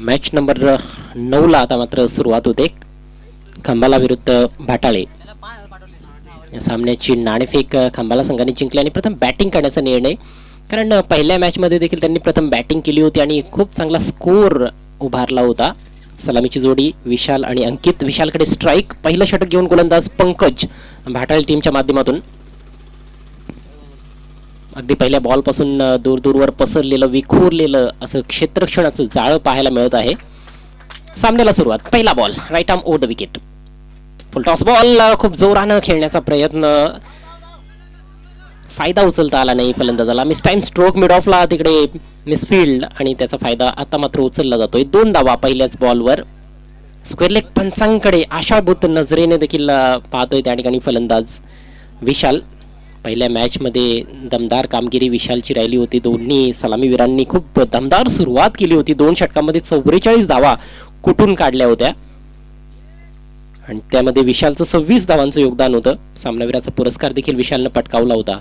Match number 9 ला आता मात्र सुरुवात होते. खंबाला विरुद्ध भाटाळे या सामन्याची नाणेफेक खंबाला संघाने जिंकली आणि प्रथम बॅटिंग करण्याचा निर्णय, कारण पहिल्या मॅच मध्ये देखील त्यांनी प्रथम बॅटिंग केली होती आणि खूप चांगला स्कोर उभारला होता. सलामीची जोडी विशाल आणि अंकित. विशालकडे स्ट्राईक, पहिलं षटक घेऊन गोलंदाज पंकज भाटाळे टीमच्या माध्यमातून. अगदी पहिल्या बॉल पासून दूर दूरवर पसरलेलं विखुरलेलं असं क्षेत्ररक्षणाचं जाळं पाहायला मिळत आहे. सामन्याला सुरुवात. पहिला ball right arm over the wicket. Full toss ball. खूप जोरानं खेळण्याचा प्रयत्न, फायदा उचलता आला नाही फलंदाजाला. मिस टाइम स्ट्रोक मिड ऑफला तिकडे मिसफिल्ड आणि त्याचा फायदा आता मात्र उचलला जातोय. 2 धावा पहिल्याच बॉलवर. स्क्वेअर लेग पंचांकडे आशाभूत नजरेने देखील पाहतोय त्या ठिकाणी फलंदाज विशाल. पहिल्या मॅचमध्ये दमदार कामगिरी विशालची राहिली होती. दोन्ही सलामीवीरांनी खूप दमदार सुरुवात केली होती. 2 षटकांमध्ये 44 धावा कुठून काढल्या होत्या आणि त्यामध्ये विशालचं 26 धावांचं योगदान होतं. सामनावीराचा पुरस्कार देखील विशालनं पटकावला होता.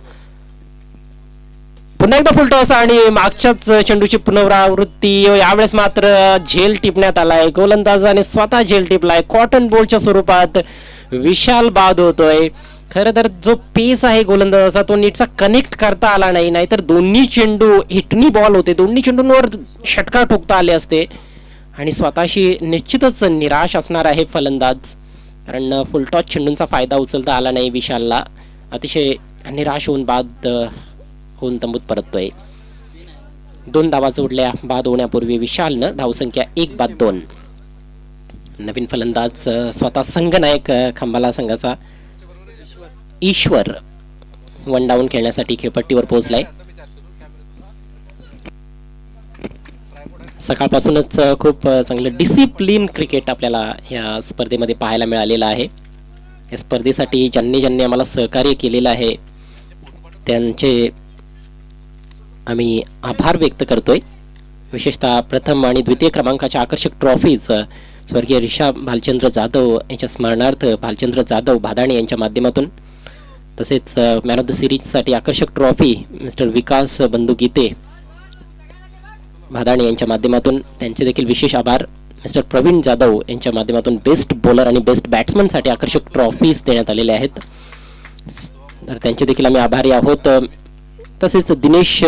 पुन्हा एकदा फुल टॉस आणि मागच्याच चेंडूची पुनरावृत्ती. यावेळेस मात्र झेल टिपण्यात आलाय. गोलंदाजाने स्वतः झेल टिपलाय. कॉटन बॉलच्या स्वरूपात विशाल बाद होतोय. खरं तर जो पेस आहे गोलंदाजाचा तो नीटचा कनेक्ट करता आला नाही, नाहीतर दोन्ही चेंडू हिटनी बॉल होते. दोन्ही चेंडूंवर षटकार ठोकता आले असते आणि स्वतःशी निश्चितच निराश असणार आहे फलंदाज, कारण फुलटॉस चेंडूंचा फायदा उचलता आला नाही विशालला. अतिशय निराश होऊन बाद होऊन तंबूत परततोय. 2 धावा जोडल्या बाद होण्यापूर्वी विशालनं. धावसंख्या 1-2. नवीन फलंदाज स्वतः संघनायक खंबाला संघाचा ईश्वर 1 डाऊन खेळण्यासाठी खेळपट्टीवर पोहोचलाय. सकाळपासूनच खूप चांगलं डिसिप्लिन क्रिकेट आपल्याला या स्पर्धेमध्ये पाहायला मिळालेलं आहे. या स्पर्धेसाठी ज्यांनी आम्हाला सहकार्य केलेलं आहे त्यांचे आम्ही आभार व्यक्त करतोय. विशेषतः प्रथम आणि द्वितीय क्रमांकाच्या आकर्षक ट्रॉफीज स्वर्गीय ऋषा भालचंद्र जाधव यांच्या स्मरणार्थ भालचंद्र जाधव भादाणे यांच्या माध्यमातून, तसेच मॅन ऑफ द सिरीजसाठी आकर्षक ट्रॉफी मिस्टर विकास बंधू गीते भादाणे यांच्या माध्यमातून, त्यांचे देखील विशेष आभार. मिस्टर प्रवीण जाधव यांच्या माध्यमातून बेस्ट बॉलर आणि बेस्ट बॅट्समनसाठी आकर्षक ट्रॉफीज देण्यात आलेले आहेत, तर त्यांचे देखील आम्ही आभारी आहोत. तसेच दिनेश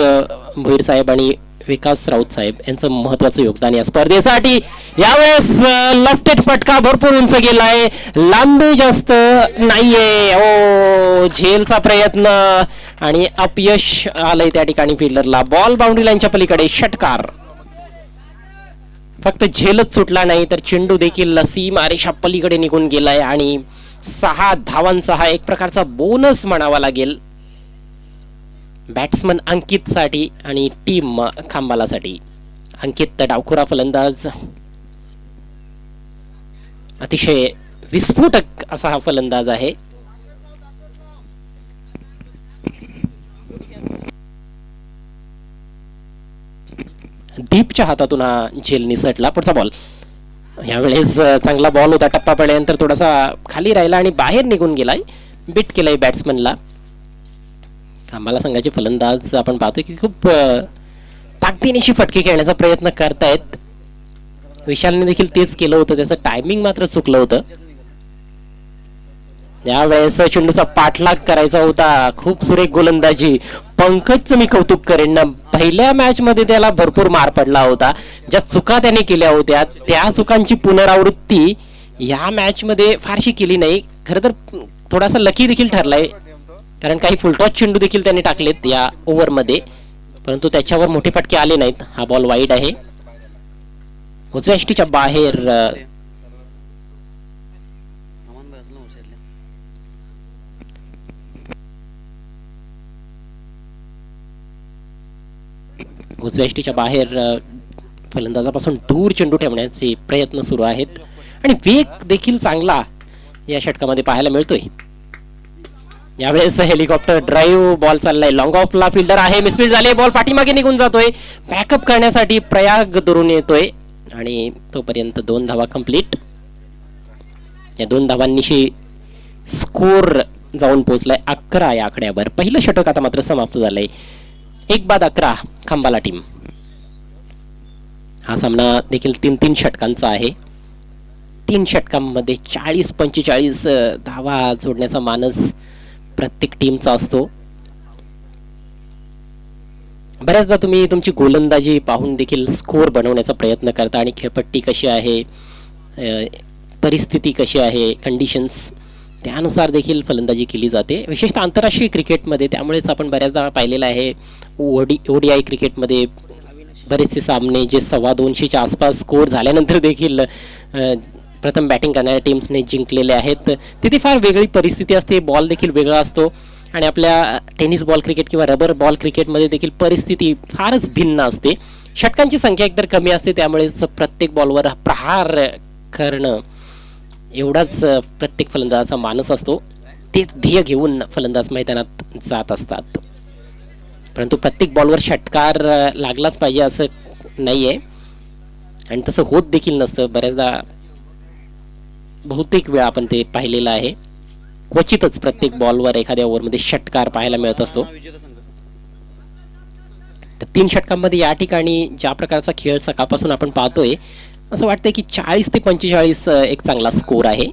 भोईर साहेब आणि विकास राऊत साहेब यांचं महत्त्वाचं योगदान या स्पर्धेसाठी. यावेळेस लेफ्टेड फटका भरपूर उंच गेलाय, लांबी जास्त नाहीये. ओ झेलचा प्रयत्न आणि अपयश आलंय त्या ठिकाणी फिल्डरला. बॉल बाउंड्री लाईनच्या पलीकडे षटकार. फक्त झेलच सुटला नाही तर चेंडू देखील सीमा रेषा पलीकडे निघून गेलाय आणि 6 धावांचा हा एक प्रकारचा बोनस म्हणावा लागेल बॅट्समन अंकित साठी आणि टीम खांबाला साठी. अंकित डावखुरा फलंदाज, अतिशय विस्फोटक असा हा फलंदाज आहे. दीपच्या हातातून हा झेल निसटला. पुढचा बॉल. यावेळेस चांगला बॉल होता, टप्पा पडल्यानंतर थोडासा खाली राहिला आणि बाहेर निघून गेलाय. बिट केलाय बॅट्समनला. आम्हाला संघाचे फलंदाज आपण पाहतो की खूप ताकदीनिशी फटके खेळण्याचा प्रयत्न करतायत. विशालने देखील तेच केलं होतं, त्याचं टायमिंग मात्र चुकलं होतं. यावेळेस चेंडूचा पाठलाग करायचा होता. खूप सुरेख गोलंदाजी. पंकजचं मी कौतुक करेन ना, पहिल्या मॅच मध्ये त्याला भरपूर मार पडला होता. ज्या चुका त्याने केल्या होत्या त्या चुकांची पुनरावृत्ती या मॅच मध्ये फारशी केली नाही. खरं तर थोडासा लकी देखील ठरलाय, कारण काही फुलटॉस चेंडू देखील त्यांनी टाकलेत या ओव्हरमध्ये, परंतु त्याच्यावर मोठे फटके आले नाहीत. हा बॉल वाईड आहे. उजव्या यष्टीच्या बाहेर. उजव्या यष्टीच्या बाहेर फलंदाजापासून दूर चेंडू ठेवण्याचे प्रयत्न सुरू आहेत आणि वेग देखील चांगला या षटकामध्ये पाहायला मिळतोय. यावेळेस हेलिकॉप्टर ड्राईव्ह बॉल चाललाय. लॉंग ऑफला फिल्डर आहे, मिसफील्ड झाले. बॉल पाठीमागे निघून जातोय. बॅकअप करण्यासाठी प्रयाग दुरून येतोय आणि तोपर्यंत 2 धावा कंप्लीट. या 2 धावांनीशी स्कोर जाऊन पोहोचलाय 11 या आकड्यावर. पहिलं षटक आता मात्र समाप्त झालंय. 1-11 खंबाला टीम. हा सामना देखील 3-3 षटकांचा आहे. 3 षटकांमध्ये 40-45 धावा जोडण्याचा मानस प्रत्येक टीमचा असतो. बऱ्याचदा तुम्ही तुमची गोलंदाजी पाहून देखील स्कोर बनवण्याचा प्रयत्न करता आणि खेळपट्टी कशी आहे, परिस्थिती कशी आहे, कंडिशन्स त्यानुसार देखील फलंदाजी केली जाते, विशेषतः आंतरराष्ट्रीय क्रिकेटमध्ये. त्यामुळेच आपण बऱ्याचदा पाहिलेलं आहे ODI क्रिकेटमध्ये बरेचसे सामने जे 225च्या आसपास स्कोर झाल्यानंतर देखील प्रथम बॅटिंग करणाऱ्या टीम्सने जिंकलेले आहेत. तिथे फार वेगळी परिस्थिती असते, बॉल देखील वेगळा असतो आणि आपल्या टेनिस बॉल क्रिकेट किंवा रबर बॉल क्रिकेटमध्ये देखील परिस्थिती फारच भिन्न असते. षटकांची संख्या एकतर कमी असते, त्यामुळेच प्रत्येक बॉलवर प्रहार करणं एवढाच प्रत्येक फलंदाजाचा मानस असतो. तेच ध्येय घेऊन फलंदाज मैदानात जात असतात. परंतु प्रत्येक बॉलवर षटकार लागलाच पाहिजे असं नाही आहे आणि तसं होत देखील नसतं. बऱ्याचदा बहुतेक वेळा आपण ते पाहिलेलं आहे. क्वचितच प्रत्येक बॉलवर एखाद्या ओव्हरमध्ये षटकार पाहायला मिळत असतो. तर 3 षटकांमध्ये या ठिकाणी ज्या प्रकारचा खेळ सकाळपासून आपण पाहतोय, असं वाटतंय की 40 ते 45 एक चांगला स्कोर आहे.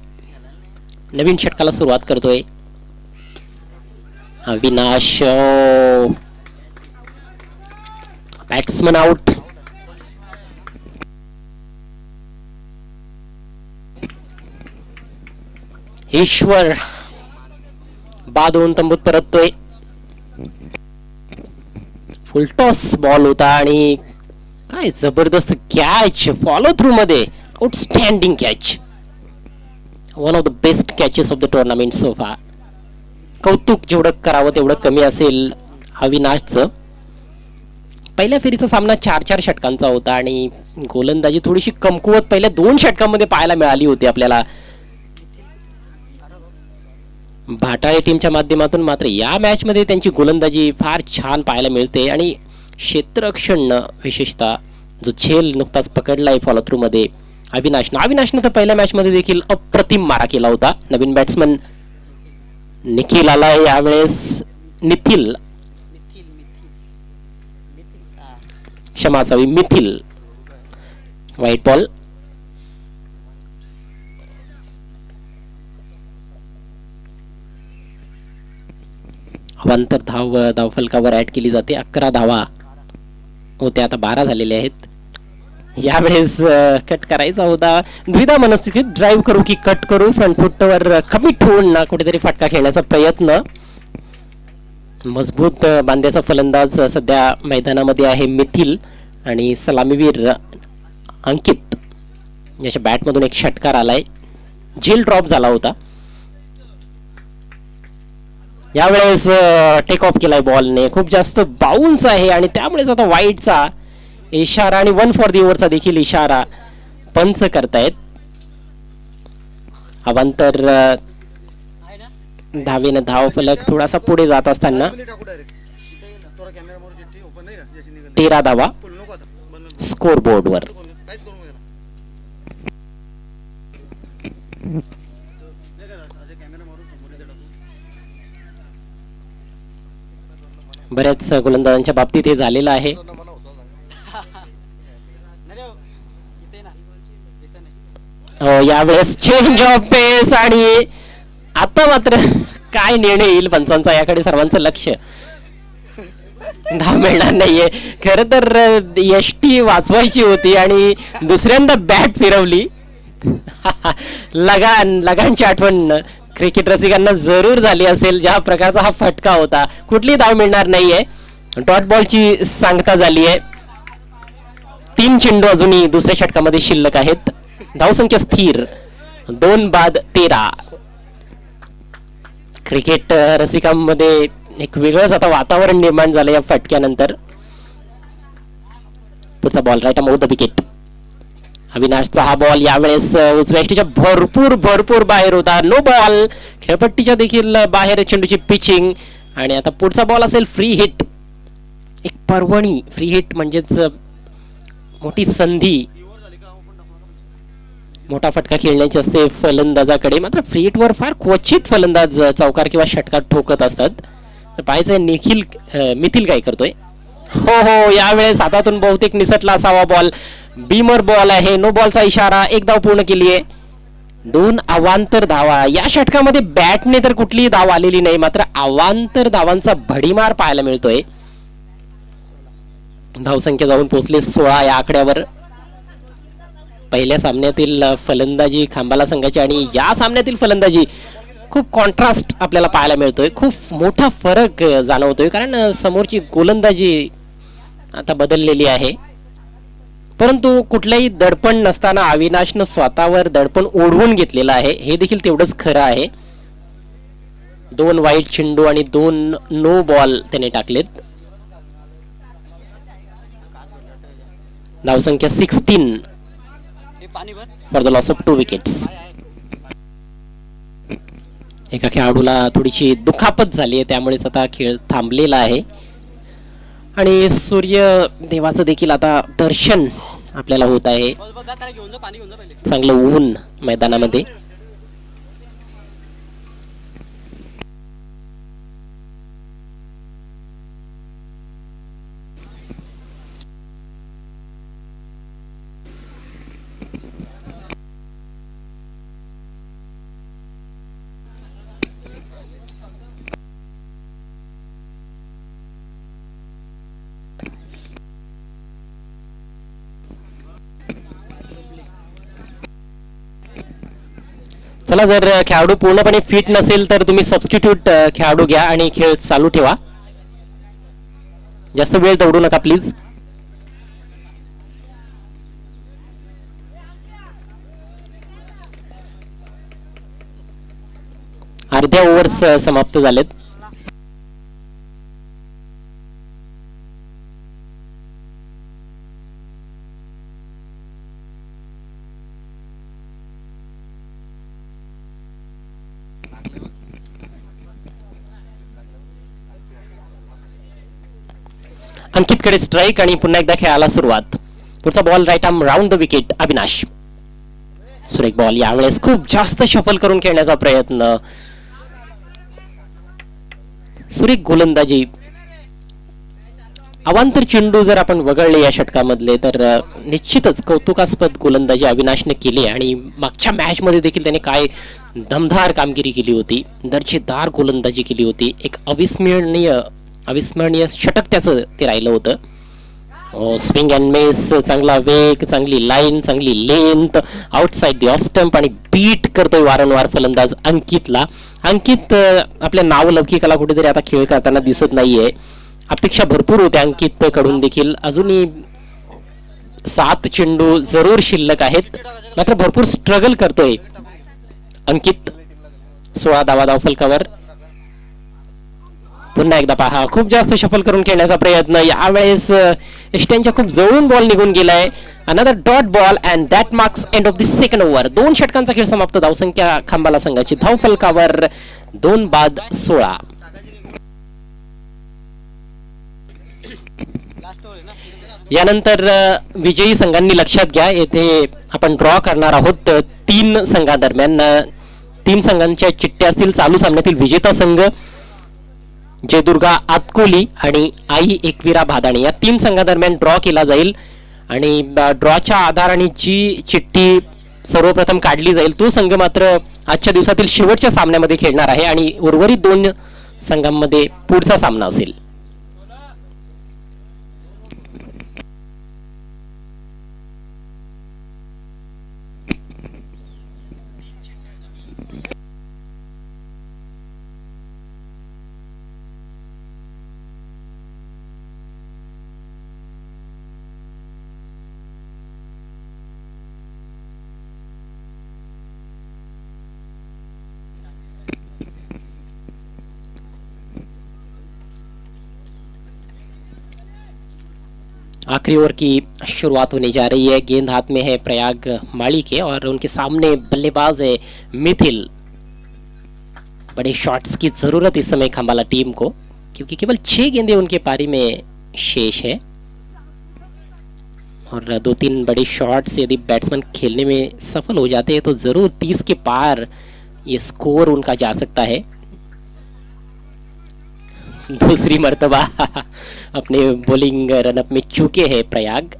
नवीन षटकाला सुरुवात करतोय अविनाश. Batsman out. ईश्वर बादून तंबूत परततोय. फुलटॉस बॉल होता आणि काय जबरदस्त कॅच फॉलो थ्रू मध्ये. Outstanding catch, one of the best catches of the tournament so far. कौतुक जेवढं करावं तेवढं कमी असेल अविनाशचं. पहिल्या फेरीचा सामना 4-4 षटकांचा होता आणि गोलंदाजी थोडीशी कमकुवत पहिल्या 2 षटकांमध्ये पाहायला मिळाली होती आपल्याला भाटाळे टीमच्या माध्यमातून. मात्र या मॅच मध्ये त्यांची गोलंदाजी फार छान पाहायला मिळते आणि क्षेत्ररक्षण विशेषतः जो झेल नुकताच पकडलाय फॉलो थ्रू मध्ये अविनाशनं तर पहिल्या मॅच मध्ये देखील अप्रतिम मारा केला होता. नवीन बॅट्समन निखिल आलाय यावेळेस. निखिल क्षमा असावी, मिथिल. White ball. अवांतर धावफलकावर ऍड केली जाते. 11 धावा होते, आता 12 झालेले आहेत. यावेळेस कट करायचा होता. द्विधा मनस्थितीत ड्राईव्ह करू की कट करू, फ्रंट फुटवर कमिट होऊन कुठेतरी फटका खेळण्याचा प्रयत्न. मजबूत बांध्याचा फलंदाज सध्या मैदानामध्ये आहे मिथिल आणि सलामीवीर अंकित. याच्या बॅटमधून एक षटकार आलाय, झेल ड्रॉप झाला होता. यावेळेस टेक ऑफ केलाय बॉलने. खूप जास्त बाउन्स आहे आणि त्यामुळेच आता वाईटचा इशारा आणि 1 फॉर दी ओव्हरचा देखील इशारा पंच करतायत. अवांतर धावेनं धावफलक थोडासा पुढे जात असताना 13 धावा स्कोर बोर्डवर. बऱ्याच गोलंदाजांच्या बाबतीत हे झालेलं आहे. यावेळेस चेंज ऑफ पेस आणि आता मात्र काय निर्णय येईल पंचांचा याकडे सर्वांचं लक्ष. धाव मिळणार नाहीये. खरं तर यष्टी वाचवायची होती आणि दुसऱ्यांदा बॅट फिरवली. लगानची आठवण क्रिकेट रसिकांना जरूर झाली असेल. ज्या प्रकारचा हा फटका होता, कुठली धाव मिळणार नाहीये. डॉट बॉलची सांगता झाली आहे. 3 चेंडू अजूनही दुसऱ्या षटकामध्ये शिल्लक आहेत. धावसंख्या स्थिर 2 बाद 13. क्रिकेट रसिकांमध्ये एक वेगळंच आता वातावरण निर्माण झालं या फटक्यानंतर. पुढचा ball right arm the wicket. अविनाशचा हा बॉल यावेळेस उजव्या यष्टीच्या भरपूर बाहेर होता. No ball. खेळपट्टीच्या देखील बाहेर चेंडूची पिचिंग आणि आता पुढचा बॉल असेल फ्री हिट. एक पर्वणी. फ्री हिट म्हणजेच मोठी संधी, मोठा फटका खेळण्याची असते फलंदाजाकडे. मात्र फ्री हिटवर फार क्वचित फलंदाज चौकार किंवा षटकार ठोकत असतात. तर पाहायचंय मिथिल काय करतोय. हो यावेळेस हातातून बहुतेक निसटला असावा बॉल. बीमर बॉल आहे, नो बॉलचा इशारा, एक धाव पूर्ण केली आहे. 2 अवांतर धावा. या षटकामध्ये बॅटने तर कुठलीही धाव आलेली नाही, मात्र अवांतर धावांचा भडीमार पाहायला मिळतोय. धावसंख्या जाऊन पोहोचले 16 या आकड्यावर. पहिल्या सामन्यातील फलंदाजी खांबाला संघाची आणि या सामन्यातील फलंदाजी खूप कॉन्ट्रास्ट आपल्याला पाहायला मिळतोय. खूप मोठा फरक जाणवतोय, कारण समोरची गोलंदाजी आता बदललेली आहे. परंतु कुठल्याही दडपण नसताना अविनाशनं स्वतःवर दडपण ओढवून घेतलेलं आहे, हे देखील तेवढंच खरं आहे. 2 वाईट चेंडू आणि 2 नो बॉल त्याने टाकलेत. धावसंख्या 16 for the loss of 2 wickets. एका खेळाडूला थोडीशी दुखापत झाली आहे, त्यामुळेच आता खेळ थांबलेला आहे. आणि सूर्य देवाचं देखील आता दर्शन आपल्याला होत आहे. चांगलं ऊन मैदानामध्ये. चला, जर खेळाडू पूर्णपणे फिट नसेल तर तुम्ही सबस्टिट्यूट खेळाडू घ्या आणि खेळ चालू ठेवा. जास्त वेळ दौडू नका प्लीज. अर्ध्या ओव्हर्स समाप्त झालेत. अंकितकडे स्ट्राईक आणि पुन्हा एकदा खेळाला सुरुवात. पुढचा ball right arm round the wicket. Avinash. सुरेख बॉल. यावेळेस खूप जास्त शफल करून खेळण्याचा प्रयत्न. सुरेख गोलंदाजी. अवांतर चेंडू जर आपण वगळले या षटकामधले तर निश्चितच कौतुकास्पद गोलंदाजी अविनाशने केली. आणि मागच्या मॅच मध्ये देखील त्याने काय दमदार कामगिरी केली होती, दर्जेदार गोलंदाजी केली होती. एक अविस्मरणीय षटक त्याचं ते राहिलं होतं. स्विंग अँड मिस, चांगला वेग, चांगली लाईन, चांगली length, outside the off stump आणि बीट करतोय वारंवार फलंदाज अंकितला. अंकित आपल्या नावलौकिकाला कुठेतरी आता खेळ करताना दिसत नाहीये. अपेक्षा भरपूर होत्या अंकित कडून देखील. अजूनही 7 चेंडू जरूर शिल्लक आहेत, मात्र भरपूर स्ट्रगल करतोय अंकित. 16 धावा धावफलकावर. पुन्हा एकदा पहा, खूप जास्त शफल करून खेळण्याचा प्रयत्न. यावेळेस एस्टनच्या खूप जवळून बॉल निघून गेलाय. Another dot ball and that marks end of the second over. 2 षटकांचा खेळ समाप्त. धावसंख्या खांबाला संघाची. धावफलकावर 2 बाद 16. यानंतर विजयी संघांनी लक्षात घ्या, येथे आपण ड्रॉ करणार आहोत 3 संघांदरम्यान. 3 संघांच्या चिठ्ठ्या असतील. चालू सामन्यातील विजेता संघ जयदुर्गा आतकोली आणि आई एकविरा भादाणी या 3 संघांदरम्यान ड्रॉ केला जाईल. आणि ड्रॉच्या आधाराने जी चिठ्ठी सर्वप्रथम काढली जाईल तो संघ मात्र आजच्या दिवसातील शेवटच्या सामन्यामध्ये खेळणार आहे आणि उर्वरित 2 संघांमध्ये पुढचा सामना असेल. आखिरी ओवर की शुरुआत होने जा रही है. गेंद हाथ में है प्रयाग माली के और उनके सामने बल्लेबाज है मिथिल. बड़े शॉट्स की जरूरत इस समय खंबाला टीम को, क्योंकि केवल 6 गेंदें उनके पारी में शेष है और 2-3 बड़े शॉट्स यदि बैट्समैन खेलने में सफल हो जाते हैं तो जरूर 30 के पार ये स्कोर उनका जा सकता है. दूसरी मर्तबा अपने बॉलिंग रनअप में चूके हैं प्रयाग.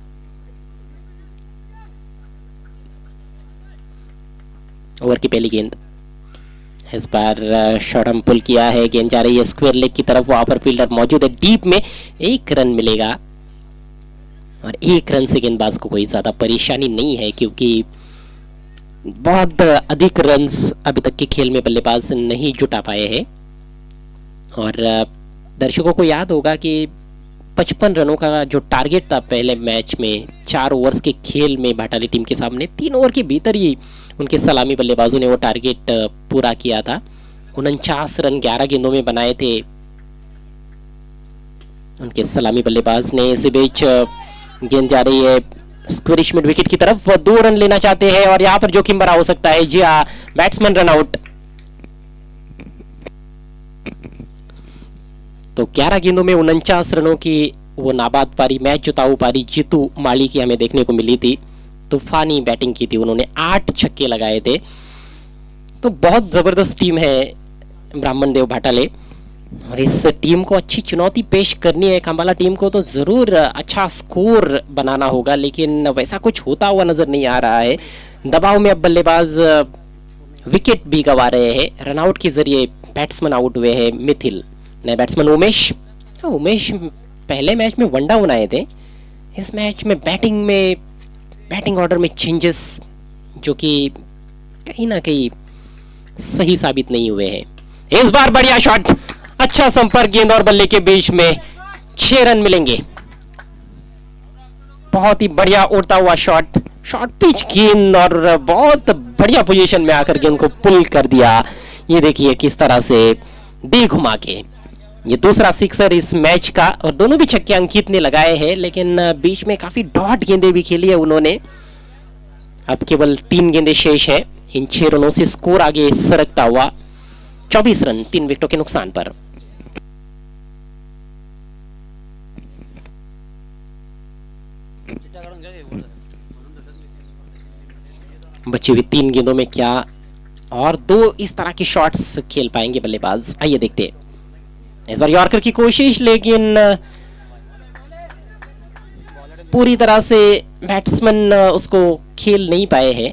ओवर की पहली गेंद, इस बार शॉट हम पुल किया है, गेंद जा रही है स्क्वायर लेग की तरफ, वहां पर फील्डर मौजूद है डीप में, 1 रन मिलेगा और 1 रन से गेंदबाज को कोई ज्यादा परेशानी नहीं है क्योंकि बहुत अधिक रन्स अभी तक के खेल में बल्लेबाज नहीं जुटा पाए हैं। और दर्शकों को याद होगा कि 55 रनों का जो टारगेट था पहले मैच में 4 ओवर्स के खेल में भाटाली टीम के सामने, 3 ओवर के भीतर ही उनके सलामी बल्लेबाजों ने वो टारगेट पूरा किया था। 49 रन 11 गेंदों में बनाए थे उनके सलामी बल्लेबाज ने। इसी बीच गेंद जा रही है स्क्वेरिश मिड विकेट की तरफ, 2 रन लेना चाहते हैं और यहाँ पर जोखिम भरा हो सकता है। जी हाँ, बैट्समैन रन आउट। तो 11 गेंदों में 49 रनों की वो नाबाद पारी, मैच जिताऊ पारी जीतू माली की हमें देखने को मिली थी। तूफानी बैटिंग की थी उन्होंने, 8 छक्के लगाए थे। तो बहुत जबरदस्त टीम है ब्राह्मण देव भाटाले और इस टीम को अच्छी चुनौती पेश करनी है। खंबाला टीम को तो जरूर अच्छा स्कोर बनाना होगा, लेकिन वैसा कुछ होता हुआ नजर नहीं आ रहा है। दबाव में अब बल्लेबाज विकेट भी गंवा रहे हैं। रनआउट के जरिए बैट्समैन आउट हुए हैं मिथिल, नए बैट्समैन उमेश। उमेश पहले मैच में वनडा बनाए थे, इस मैच में बैटिंग ऑर्डर में चेंजेस जो कि कहीं ना कहीं सही साबित नहीं हुए हैं। इस बार बढ़िया शॉट, अच्छा संपर्क गेंद और बल्ले के बीच में, 6 रन मिलेंगे। बहुत ही बढ़िया उड़ता हुआ शॉट, शॉर्ट पिच गेंद और बहुत बढ़िया पोजीशन में आकर गेंद को पुल कर दिया। ये देखिए किस तरह से दी घुमा के, ये दूसरा सिक्सर इस मैच का और दोनों भी छक्के अंकित ने लगाए हैं, लेकिन बीच में काफी डॉट गेंदें भी खेली है उन्होंने। अब केवल 3 गेंदें शेष है। इन 6 रनों से स्कोर आगे सरकता हुआ 24 रन 3 विकेटों के नुकसान पर। बची हुई 3 गेंदों में क्या और 2 इस तरह के शॉट्स खेल पाएंगे बल्लेबाज, आइए देखते हैं। इस बार यॉर्कर की कोशिश, लेकिन पूरी तरह से बैट्समैन उसको खेल नहीं पाए हैं।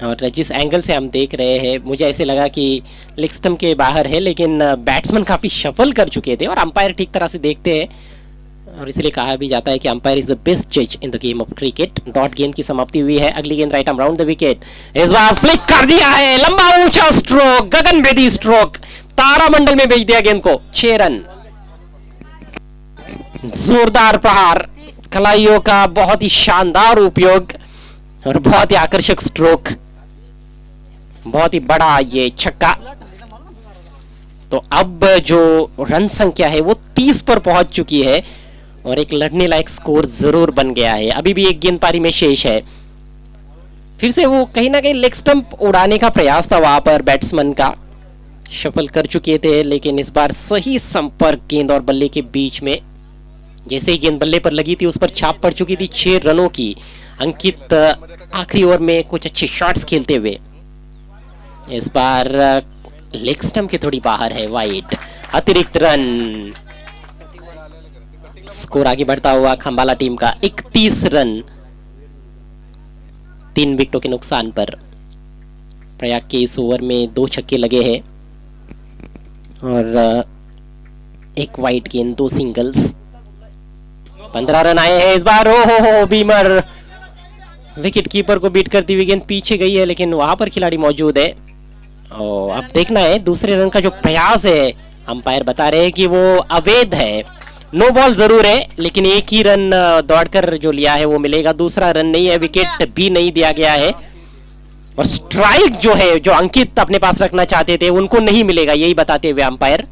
और जिस एंगल से हम देख रहे हैं मुझे ऐसे लगा कि लेग स्टंप के बाहर है, लेकिन बैट्समैन काफी शफल कर चुके थे और अंपायर ठीक तरह से देखते हैं और इसलिए कहा भी जाता है कि अंपायर इज द बेस्ट जज in the game of cricket. Dot गेंद की समाप्ति हुई है, अगली गेंद right arm round the wicket. इस बार फ्लिक कर दिया है, लंबा ऊंचा स्ट्रोक, गगनभेदी स्ट्रोक, तारामंडल में भेज दिया गेंद को, 6 रन। जोरदार प्रहार, कलाइयों का बहुत ही शानदार उपयोग और बहुत ही आकर्षक स्ट्रोक, बहुत ही बड़ा ये छक्का। तो अब जो रन संख्या है वो 30 पर पहुंच चुकी है और एक लड़ने लायक स्कोर जरूर बन गया है। अभी भी एक गेंद पारी में शेष है। फिर से वो कहीं ना कहीं लेग स्टंप उड़ाने का प्रयास था वहां पर बैट्समैन का, शफल कर चुके थे, लेकिन इस बार सही संपर्क गेंद और बल्ले के बीच में। जैसे ही गेंद बल्ले पर लगी थी उस पर छाप पड़ चुकी थी 6 रनों की। अंकित आखिरी ओवर में कुछ अच्छे शॉट्स खेलते हुए, इस बार लेग स्टंप के थोड़ी बाहर है, वाइड, अतिरिक्त रन। स्कोर आगे बढ़ता हुआ खंबाला टीम का 31 रन 3 विकेटों के नुकसान पर। प्रयाग के इस ओवर में 2 छक्के लगे हैं और 1 वाइड गेंद, 2 सिंगल्स, 15 रन आए हैं इस बार। हो बीमर विकेट कीपर को बीट करती हुई गेंद पीछे गई है, लेकिन वहां पर खिलाड़ी मौजूद है। और अब देखना है दूसरे रन का जो प्रयास है, अंपायर बता रहे हैं कि वो अवैध है। नो बॉल जरूर है, लेकिन 1 ही रन दौड़कर जो लिया है वो मिलेगा, दूसरा रन नहीं है, विकेट भी नहीं दिया गया है। और स्ट्राइक जो है, जो अंकित अपने पास रखना चाहते थे, उनको नहीं मिलेगा, यही बताते हुए अंपायर।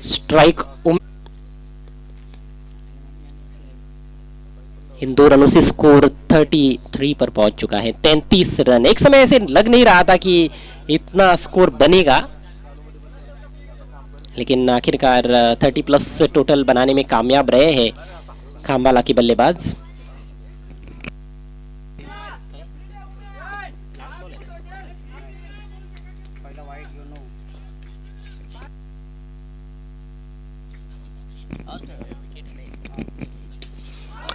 स्ट्राइक इन 2 रनों से स्कोर 33 पर पहुंच चुका है, 33 रन। एक समय ऐसे लग नहीं रहा था कि इतना स्कोर बनेगा, लेकिन आखिरकार 30+ टोटल बनाने में कामयाब रहे हैं खंबाला के बल्लेबाज।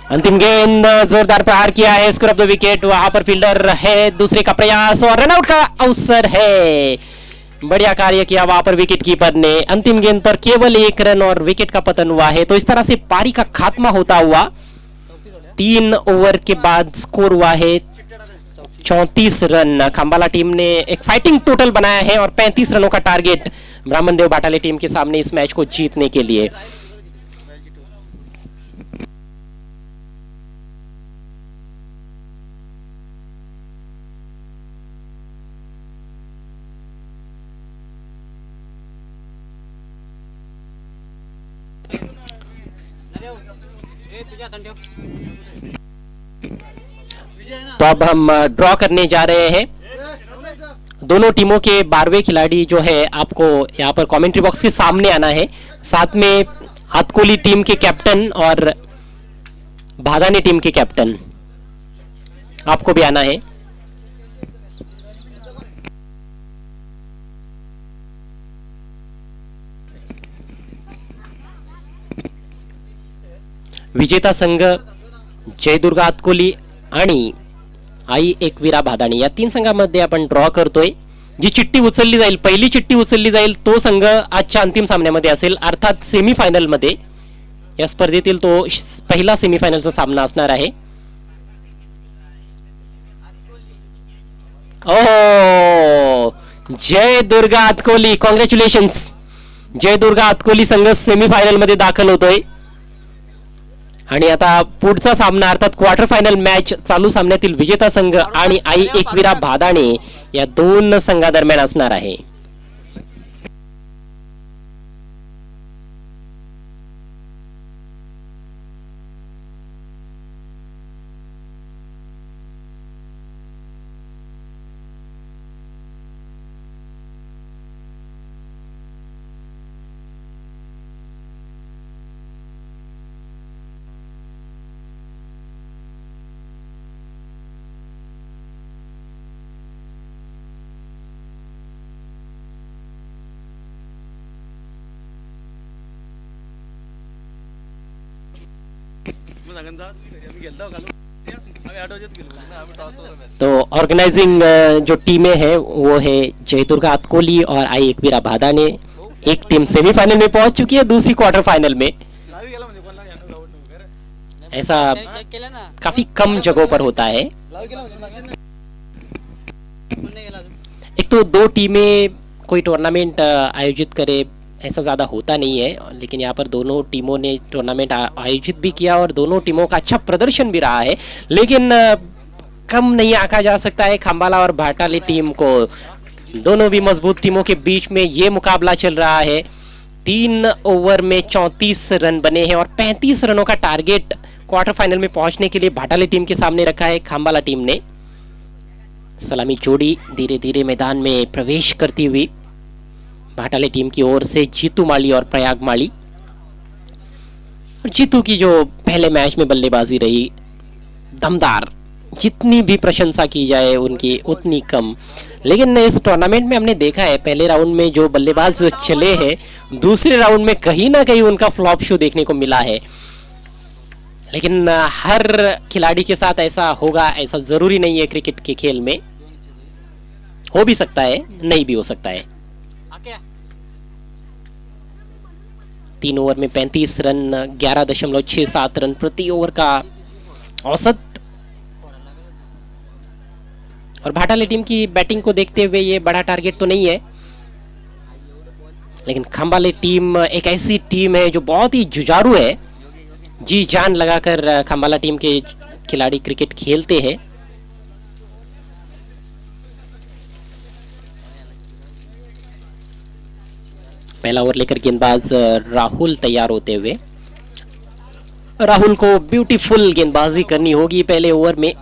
अंतिम गेंद, जोरदार प्रहार किया है, स्कोर ऑफ द विकेट। वहां पर फील्डर है, दूसरे का प्रयास और रनआउट का अवसर है। बढ़िया कार्य किया वहां पर विकेट कीपर ने। अंतिम गेंद पर केवल 1 रन और विकेट का पतन हुआ है। तो इस तरह से पारी का खात्मा होता हुआ 3 ओवर के बाद स्कोर हुआ है 34 रन। खंबाला टीम ने एक फाइटिंग टोटल बनाया है और 35 रनों का टारगेट ब्राह्मण देव भाटाले टीम के सामने इस मैच को जीतने के लिए। तो अब हम ड्रॉ करने जा रहे हैं। दोनों टीमों के 12वें खिलाड़ी जो है आपको यहाँ पर कमेंट्री बॉक्स के सामने आना है। साथ में हाथकोली टीम के कैप्टन और भादानी टीम के कैप्टन आपको भी आना है। विजेता संघ जयदुर्गा हातकोली आणि आई एकवीरा भादाणी या 3 संघामध्ये आपण ड्रॉ करतोय। जी चिठ्ठी उचलली जाईल, पहिली चिठ्ठी उचलली जाईल तो संघ आजच्या अंतिम सामन्यामध्ये असेल, अर्थात सेमीफायनल मध्ये या स्पर्धेतील तो पहिला सेमीफायनलचा सामना असणार आहे। ओ जय दुर्गा हातकोली, कॉंग्रॅच्युलेशन्स। जय दुर्गा हातकोली संघ सेमीफायनल मध्ये दाखल होतोय आणि आता पुढचा सामना अर्थात क्वार्टर फायनल मॅच चालू सामन्यातील विजेता संघ आणि आई एकवीरा भादाणे या 2 संघादरम्यान असणार आहे। तो ऑर्गेनाइजिंग जो टीमें हैं वो है जय दुर्गा हातकोली और आई एकवीरा भादाणे। एक टीम सेमीफाइनल में पहुंच चुकी है, दूसरी क्वार्टर फाइनल में। ऐसा काफी कम जगहों पर होता है। एक तो 2 टीमें कोई टूर्नामेंट आयोजित करे ऐसा ज़्यादा होता नहीं है, लेकिन यहाँ पर दोनों टीमों ने टूर्नामेंट आयोजित भी किया और दोनों टीमों का अच्छा प्रदर्शन भी रहा है। लेकिन कम नहीं आंका जा सकता है खंबाला और भाटाले टीम को। दोनों भी मजबूत टीमों के बीच में ये मुकाबला चल रहा है। 3 ओवर में 34 रन बने हैं और 35 रनों का टारगेट क्वार्टर फाइनल में पहुंचने के लिए भाटाले टीम के सामने रखा है खंबाला टीम ने। सलामी जोड़ी धीरे धीरे मैदान में प्रवेश करती हुई भाटाले टीम की ओर से जीतू माली और प्रयाग माली। और जीतू की जो पहले मैच में बल्लेबाजी रही दमदार, जितनी भी प्रशंसा की जाए उनकी उतनी कम। लेकिन इस टूर्नामेंट में हमने देखा है पहले राउंड में जो बल्लेबाज चले हैं, दूसरे राउंड में कहीं ना कहीं उनका फ्लॉप शो देखने को मिला है। लेकिन हर खिलाड़ी के साथ ऐसा होगा ऐसा जरूरी नहीं है। क्रिकेट के खेल में हो भी सकता है, नहीं भी हो सकता है। 3 ओवर में 35 रन, 11.67 रन प्रति ओवर का औसत। और भाटाले टीम की बैटिंग को देखते हुए ये बड़ा टारगेट तो नहीं है, लेकिन खंबाले टीम एक ऐसी टीम है जो बहुत ही जुझारू है। जी जान लगाकर खंबाला टीम के खिलाड़ी क्रिकेट खेलते हैं। पहला ओवर लेकर गेंदबाज राहुल तैयार होते हुए। राहुल को ब्यूटीफुल गेंदबाजी करनी होगी पहले ओवर में।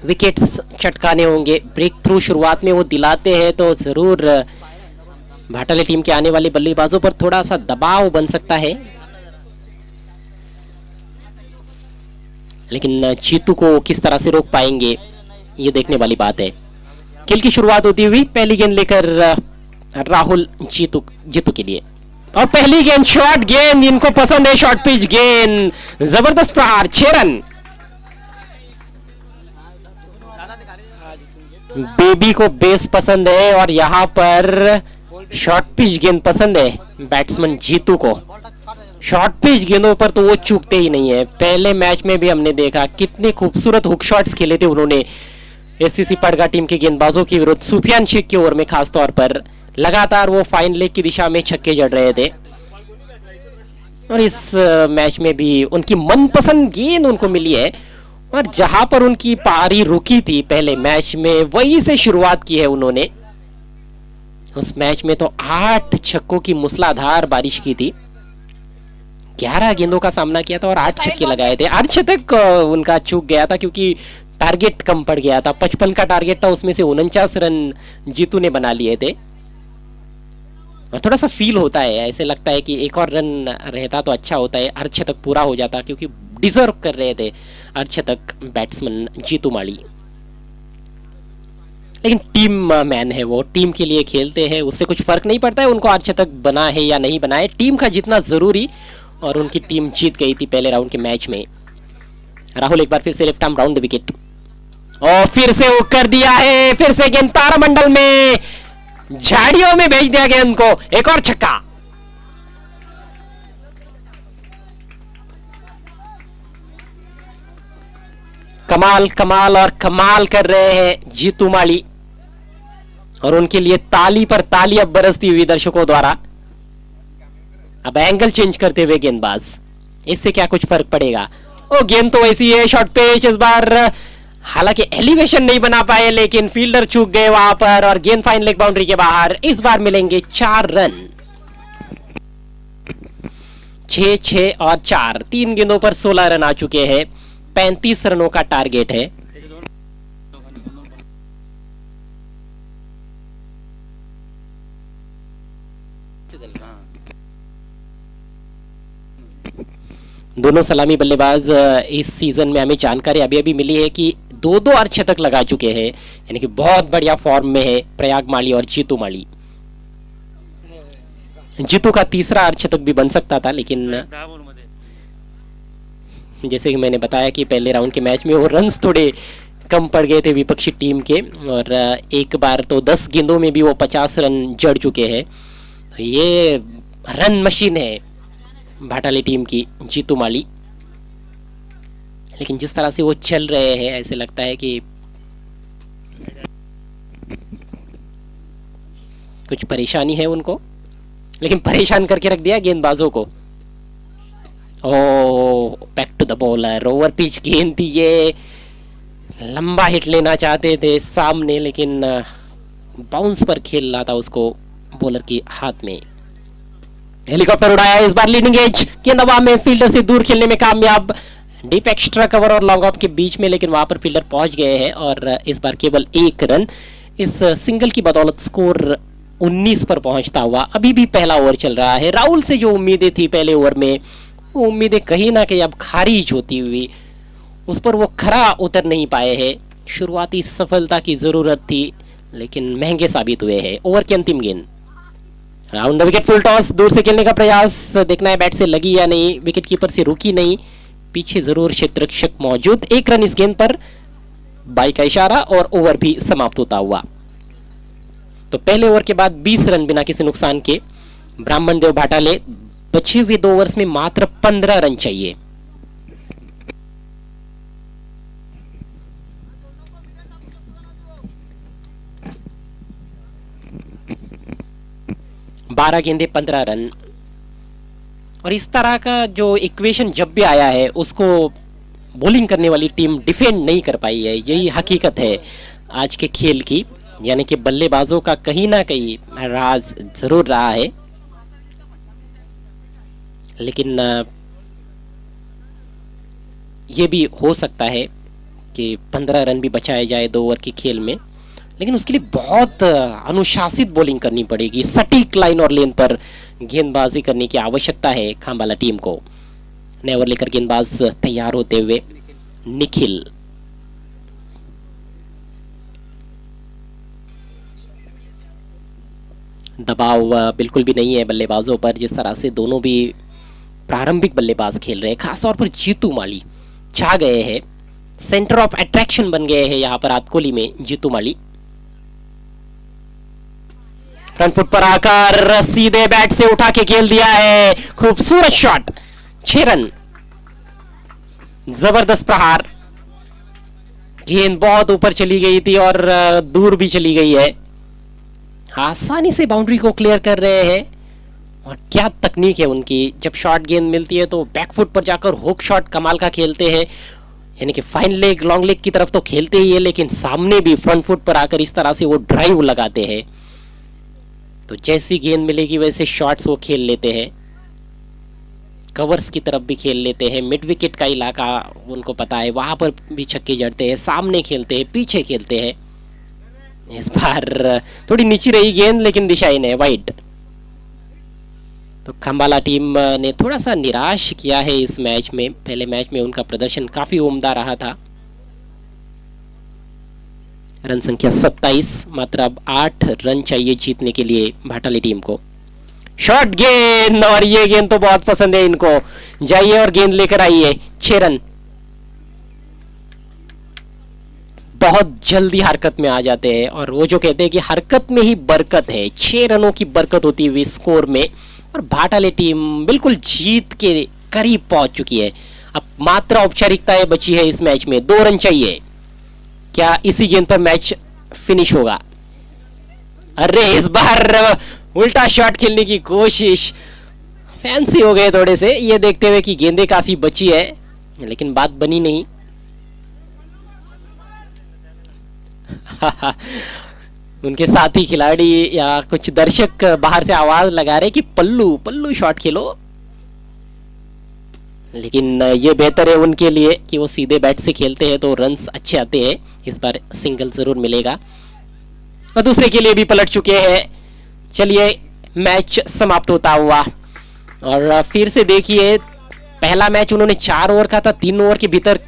विकेट्स चटकाने होंगे, ब्रेक थ्रू शुरुआत में वो दिलाते हैं तो जरूर भाटाले टीम के आने वाले बल्लेबाजों पर थोड़ा सा दबाव बन सकता है। लेकिन जीतू को किस तरह से रोक पाएंगे ये देखने वाली बात है। खेल की शुरुआत होती हुई पहली गेंद लेकर राहुल जीतू के लिए। और पहली गेंद शॉर्ट गेंद, इनको पसंद है शॉर्ट पिच गेंद, जबरदस्त प्रहार, 6 रन। बेबी को बेस पसंद है और यहां पर शॉर्ट पिच गेंद पसंद है बैट्समैन जीतू को। शॉर्ट पिच गेंदों पर तो वो चूकते ही नहीं है। पहले मैच में भी हमने देखा कितने खूबसूरत हुक शॉट्स खेले थे उन्होंने एससीसी पड़गा टीम के गेंदबाजों के विरुद्ध। सुफियान शेख के ओवर में खासतौर पर लगातार वो फाइन लेग की दिशा में छक्के जड़ रहे थे और इस मैच में भी उनकी मनपसंद गेंद उनको मिली है और जहां पर उनकी पारी रुकी थी पहले मैच में वहीं से शुरुआत की है उन्होंने। उस मैच में तो 8 छक्कों की मूसलाधार बारिश की थी, 11 गेंदों का सामना किया था और 8 छक्के लगाए थे। अर्धशतक उनका चूक गया था क्योंकि टारगेट कम पड़ गया था। 55 का टारगेट था, उसमें से 49 रन जीतू ने बना लिए थे और थोड़ा सा फील होता है, ऐसे लगता है कि एक और रन रहता तो अच्छा होता है, अर्धशतक पूरा हो जाता, क्योंकि डिजर्व कर रहे थे अर्धशतक बैट्समैन जीतू माली। लेकिन टीम मैन है वो, टीम के लिए खेलते हैं, उससे कुछ फर्क नहीं पड़ता है उनको अर्धशतक बना है या नहीं बना है, टीम का जीतना जरूरी। और उनकी टीम जीत गई थी पहले राउंड के मैच में। राहुल एक बार फिर से left arm round the wicket और फिर से वो कर दिया है, फिर से गेंद तारामंडल में, झाड़ियों में भेज दिया गेंद को, एक और छक्का। कमाल कमाल और कमाल कर रहे हैं जीतू माली और उनके लिए ताली पर ताली अब बरसती हुई दर्शकों द्वारा। अब एंगल चेंज करते हुए गेंदबाज, इससे क्या कुछ फर्क पड़ेगा। ओ गेंद तो ऐसी है, शॉर्ट पिच, इस बार हालांकि एलिवेशन नहीं बना पाए लेकिन फील्डर चूक गए वहां पर और गेंद फाइन लेग बाउंड्री के बाहर। इस बार मिलेंगे 4 रन, 6, 6 और 4, 3 गेंदों पर 16 रन आ चुके हैं। 35 रनों का टारगेट है। दोनों सलामी बल्लेबाज इस सीजन में हमें जानकारी अभी अभी मिली है कि 2-2 अर्धशतक लगा चुके हैं, यानी कि बहुत बढ़िया फॉर्म में है प्रयाग माली और जीतू माली। जीतू का तीसरा अर्धशतक भी बन सकता था, लेकिन जैसे कि मैंने बताया कि पहले राउंड के मैच में वो रन्स थोड़े कम पड़ गए थे विपक्षी टीम के और एक बार तो 10 गेंदों में भी वो 50 रन जड़ चुके हैं। ये रन मशीन है भाटाली टीम की जीतू माली, लेकिन जिस तरह से वो चल रहे हैं ऐसे लगता है कि कुछ परेशानी है उनको, लेकिन परेशान करके रख दिया गेंदबाजों को। Oh back to the bowler, over pitch गेंद थी ये, लंबा हिट लेना चाहते थे सामने लेकिन बाउंस पर खेल रहा था उसको बॉलर के हाथ में। हेलीकॉप्टर उड़ाया इस बार, लीडिंग एज, गेंद हवा में, फील्डर से दूर खेलने में कामयाब, डीप एक्स्ट्रा कवर और लॉन्ग ऑफ के बीच में, लेकिन वहां पर फील्डर पहुंच गए हैं और इस बार केवल 1 रन। इस सिंगल की बदौलत स्कोर 19 पर पहुंचता हुआ अभी भी पहला ओवर चल रहा है। राहुल से जो उम्मीदें थी पहले ओवर में, वो उम्मीदें कहीं ना कहीं अब खारिज होती हुई, उस पर वो खरा उतर नहीं पाए हैं। शुरुआती सफलता की जरूरत थी लेकिन महंगे साबित हुए हैं। ओवर की अंतिम गेंद, round the wicket, full toss, दूर से खेलने का प्रयास, देखना है बैट से लगी या नहीं, विकेट कीपर से रुकी नहीं, पीछे जरूर क्षेत्ररक्षक मौजूद। 1 रन इस गेंद पर, बाई का इशारा और ओवर भी समाप्त होता हुआ। तो पहले ओवर के बाद 20 रन बिना किसी नुकसान के ब्राह्मण देव भाटाले, बचे हुए 2 ओवर्स में मात्र 15 रन चाहिए। बारह गेंदे 15 रन, और इस तरह का जो इक्वेशन जब भी आया है उसको बॉलिंग करने वाली टीम डिफेंड नहीं कर पाई है। यही हकीकत है आज के खेल की, यानी कि बल्लेबाजों का कहीं ना कहीं राज जरूर रहा है। लेकिन ये भी हो सकता है कि 15 रन भी बचाए जाए 2 ओवर के खेल में, लेकिन उसके लिए बहुत अनुशासित बॉलिंग करनी पड़ेगी। सटीक लाइन और लेन पर गेंदबाजी करने की आवश्यकता है खांबाला टीम को। नए ओवर लेकर गेंदबाज तैयार होते हुए निखिल, दबाव बिल्कुल भी नहीं है बल्लेबाजों पर, जिस तरह से दोनों भी प्रारंभिक बल्लेबाज खेल रहे हैं। खासतौर पर जीतू माली छा गए हैं, सेंटर ऑफ अट्रैक्शन बन गए हैं यहाँ पर हाथ कोहली में जीतू माली। फ्रंट फुट पर आकर सीधे बैट से उठा के खेल दिया है, खूबसूरत शॉट, 6 रन। जबरदस्त प्रहार, गेंद बहुत ऊपर चली गई थी और दूर भी चली गई है। आसानी से बाउंड्री को क्लियर कर रहे हैं और क्या तकनीक है उनकी। जब शॉर्ट गेंद मिलती है तो बैकफुट पर जाकर हुक शॉट कमाल का खेलते हैं, यानी कि फाइन लेग लॉन्ग लेग की तरफ तो खेलते ही है, लेकिन सामने भी फ्रंट फुट पर आकर इस तरह से वो ड्राइव लगाते हैं। तो जैसी गेंद मिलेगी वैसे शॉट्स वो खेल लेते हैं, कवर्स की तरफ भी खेल लेते हैं, मिड विकेट का इलाका उनको पता है, वहां पर भी छक्के जड़ते हैं, सामने खेलते हैं, पीछे खेलते हैं। इस बार थोड़ी नीची रही गेंद लेकिन दिशाहीन है, वाइड। तो खंबाला टीम ने थोड़ा सा निराश किया है इस मैच में। पहले मैच में उनका प्रदर्शन काफी उम्दा रहा था। रन संख्या 27, मात्र अब 8 रन चाहिए जीतने के लिए भाटाली टीम को। शॉर्ट गेंद, और ये गेंद तो बहुत पसंद है इनको, जाइए और गेंद लेकर आइए, 6 रन। बहुत जल्दी हरकत में आ जाते हैं और वो जो कहते हैं कि हरकत में ही बरकत है, 6 रनों की बरकत होती हुई स्कोर में। और भाटाली टीम बिल्कुल जीत के करीब पहुंच चुकी है। अब मात्र औपचारिकताएं बची है इस मैच में, 2 रन चाहिए। क्या इसी गेंद पर मैच फिनिश होगा? अरे इस बार उल्टा शॉट खेलने की कोशिश, फैंसी हो गए थोड़े से, ये देखते हुए कि गेंदें काफी बची है, लेकिन बात बनी नहीं। उनके साथी खिलाड़ी या कुछ दर्शक बाहर से आवाज लगा रहे कि पल्लू पल्लू शॉट खेलो, लेकिन ये बेहतर है उनके लिए कि वो सीधे बैट से खेलते हैं तो रन्स अच्छे आते हैं। इस बार सिंगल जरूर मिलेगा और दूसरे के लिए भी पलट चुके हैं। चलिए मैच समाप्त होता हुआ, और फिर से देखिए पहला मैच उन्होंने 4 ओवर का था, 3 ओवर के भीतर